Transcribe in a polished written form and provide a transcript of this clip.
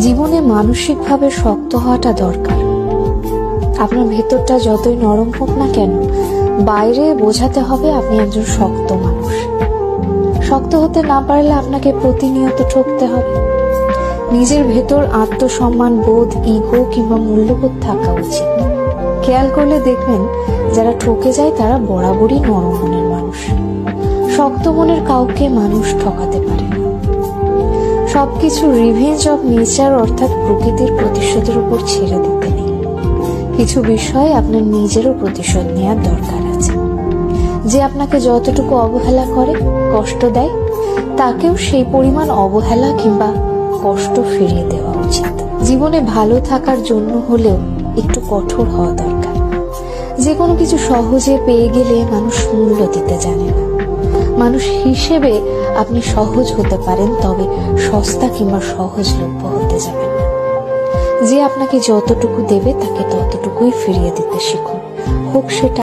জীবনে মানসিকভাবে শক্ত হওয়াটা দরকার। আপনার ভেতরটা যতই নরম হোক না কেন, বাইরে বোঝাতে হবে আপনি একজন শক্ত মানুষ। শক্ত হতে না পারলে আপনাকে প্রতিনিয়ত ঠকতে হবে। নিজের ভেতর আত্মসম্মান বোধ, ইগো কিংবা মূল্যবোধ থাকা উচিত। খেয়াল করলে দেখবেন যারা ঠকে যায় তারা বরাবরই নরম মনের মানুষ। শক্ত মনের কাউকে মানুষ ঠকাতে পারে না। সবকিছু রিভেঞ্জ অফ নেচার অর্থাৎ প্রকৃতির প্রতিশোধের উপর ছেড়ে দিতে নেই। কিছু বিষয়ে আপনার নিজেরও প্রতিশোধ নেওয়ার দরকার আছে। যে আপনাকে যতটুকু অবহেলা করে, কষ্ট দেয়, তাকেও সেই পরিমাণ অবহেলা কিংবা কষ্ট ফিরিয়ে দেওয়া উচিত। জীবনে ভালো থাকার জন্য হলেও একটু কঠোর হওয়া দরকার। যে কোনো কিছু সহজে পেয়ে গেলে মানুষ মূল্য দিতে জানে না। মানুষ হিসেবে আপনি সহজ হতে পারেন, তবে সস্তা কিংবা সহজলভ্য হতে যাবেন না। যে আপনাকে যতটুকু দেবে তাকে ততটুকুই ফিরিয়ে দিতে শিখুন, হোক সেটা